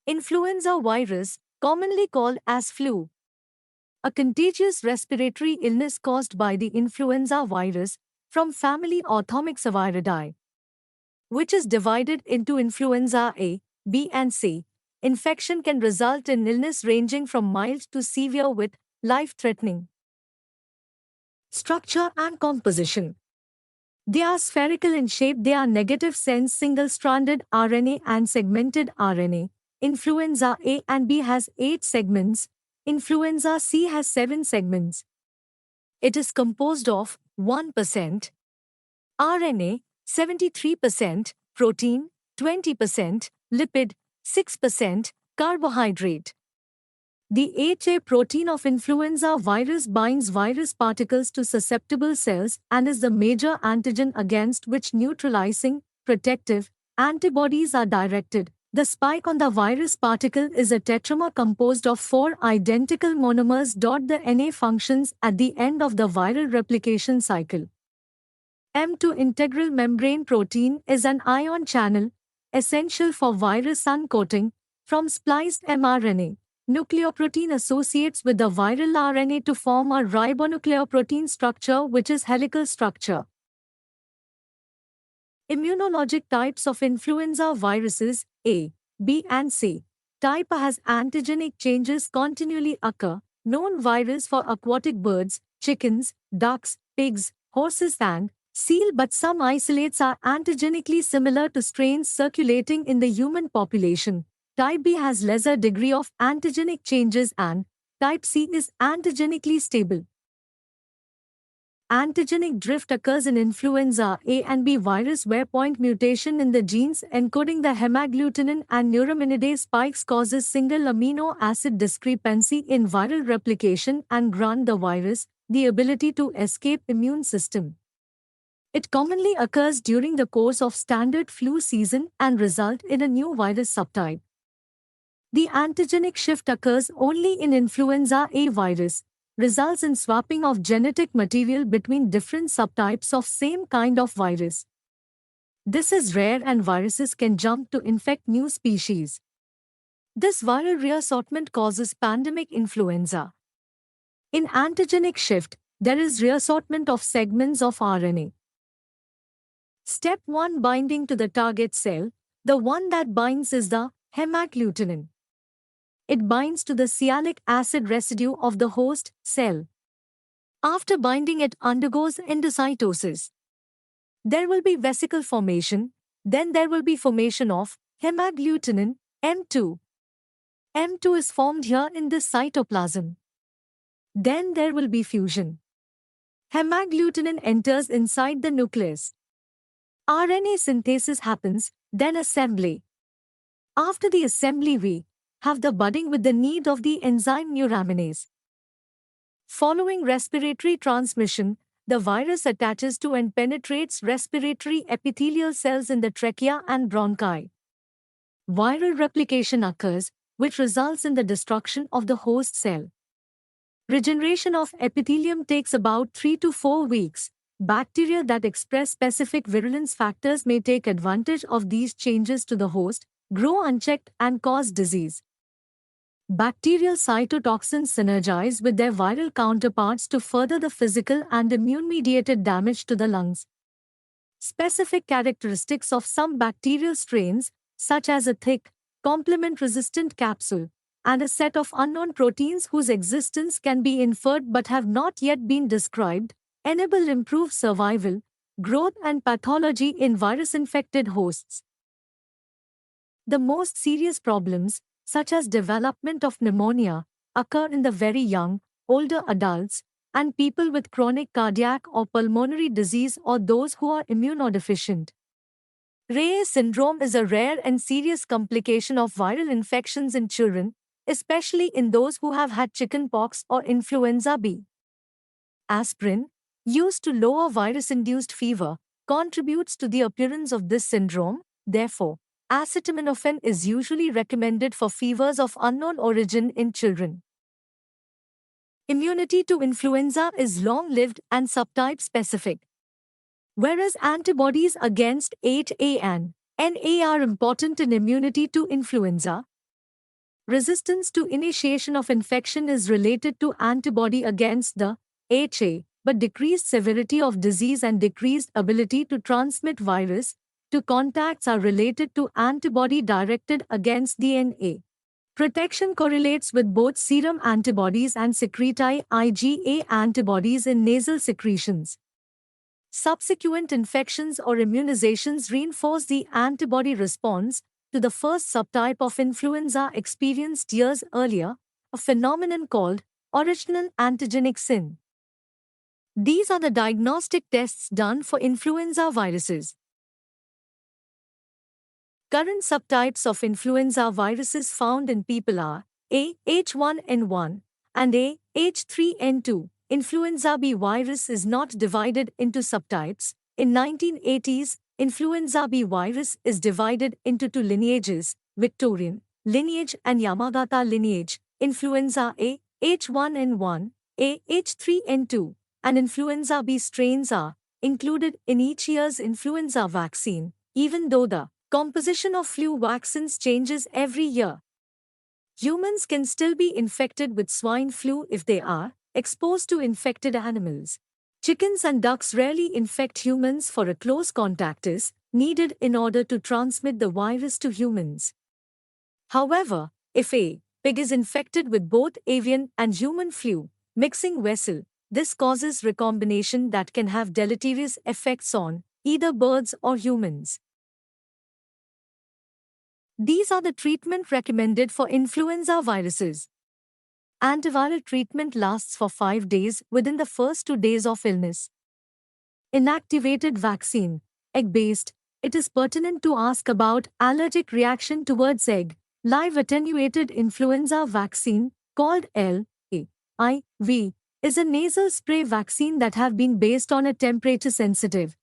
Influenza virus, commonly called as flu, a contagious respiratory illness caused by the influenza virus from family Orthomyxoviridae, which is divided into influenza A, B and C. Infection can result in illness ranging from mild to severe with life-threatening structure and composition. They are spherical in shape. They are negative sense single-stranded RNA and segmented RNA. Influenza A and B has 8 segments. Influenza C has 7 segments. It is composed of 1% RNA, 73% protein, 20% lipid, 6% carbohydrate. The HA protein of influenza virus binds virus particles to susceptible cells and is the major antigen against which neutralizing, protective antibodies are directed. The spike on the virus particle is a tetramer composed of 4 identical monomers. The Na functions at the end of the viral replication cycle. M2 integral membrane protein is an ion channel, essential for virus uncoating, from spliced mRNA. Nucleoprotein associates with the viral RNA to form a ribonucleoprotein structure, which is helical structure. Immunologic types of influenza viruses A, B and C. Type A has antigenic changes continually occur, known virus for aquatic birds, chickens, ducks, pigs, horses and seal, but some isolates are antigenically similar to strains circulating in the human population. Type B has lesser degree of antigenic changes and type C is antigenically stable. Antigenic drift occurs in influenza A and B virus where point mutation in the genes encoding the hemagglutinin and neuraminidase spikes causes single amino acid discrepancy in viral replication and grant the virus the ability to escape immune system. It commonly occurs during the course of standard flu season and result in a new virus subtype. The antigenic shift occurs only in influenza A virus, results in swapping of genetic material between different subtypes of same kind of virus. This is rare and viruses can jump to infect new species. This viral reassortment causes pandemic influenza. In antigenic shift, there is reassortment of segments of RNA. Step 1, binding to the target cell. The one that binds is the hemagglutinin. It binds to the sialic acid residue of the host cell. After binding, it undergoes endocytosis. There will be vesicle formation, then there will be formation of hemagglutinin, M2. M2 is formed here in this cytoplasm. Then there will be fusion. Hemagglutinin enters inside the nucleus. RNA synthesis happens, then assembly. After the assembly, we have the budding with the need of the enzyme neuraminidase. Following respiratory transmission, the virus attaches to and penetrates respiratory epithelial cells in the trachea and bronchi. Viral replication occurs, which results in the destruction of the host cell. Regeneration of epithelium takes about 3 to 4 weeks. Bacteria that express specific virulence factors may take advantage of these changes to the host, grow unchecked and cause disease. Bacterial cytotoxins synergize with their viral counterparts to further the physical and immune-mediated damage to the lungs. Specific characteristics of some bacterial strains, such as a thick, complement-resistant capsule, and a set of unknown proteins whose existence can be inferred but have not yet been described, enable improved survival, growth and pathology in virus-infected hosts. The most serious problems, such as development of pneumonia, occur in the very young, older adults, and people with chronic cardiac or pulmonary disease or those who are immunodeficient. Reye syndrome is a rare and serious complication of viral infections in children, especially in those who have had chickenpox or influenza B. Aspirin, used to lower virus-induced fever, contributes to the appearance of this syndrome. Therefore, acetaminophen is usually recommended for fevers of unknown origin in children. Immunity to influenza is long-lived and subtype specific. Whereas antibodies against HA and NA are important in immunity to influenza, Resistance to initiation of infection is related to antibody against the HA, but decreased severity of disease and decreased ability to transmit virus to contacts are related to antibody directed against DNA. Protection correlates with both serum antibodies and secretory IgA antibodies in nasal secretions. Subsequent infections or immunizations reinforce the antibody response to the first subtype of influenza experienced years earlier, a phenomenon called original antigenic sin. These are the diagnostic tests done for influenza viruses. Current subtypes of influenza viruses found in people are A. H1N1 and A. H3N2. Influenza B virus is not divided into subtypes. In 1980s, influenza B virus is divided into two lineages, Victorian lineage and Yamagata lineage. Influenza A, H1N1, A, H3N2, and influenza B strains are included in each year's influenza vaccine, even though the composition of flu vaccines changes every year. Humans can still be infected with swine flu if they are exposed to infected animals. Chickens and ducks rarely infect humans, for a close contact is needed in order to transmit the virus to humans. However, if a pig is infected with both avian and human flu mixing vessel, this causes recombination that can have deleterious effects on either birds or humans. These are the treatment recommended for influenza viruses. Antiviral treatment lasts for 5 days within the first 2 days of illness. Inactivated vaccine, egg-based. It is pertinent to ask about allergic reaction towards egg. Live attenuated influenza vaccine, called LAIV, is a nasal spray vaccine that have been based on a temperature-sensitive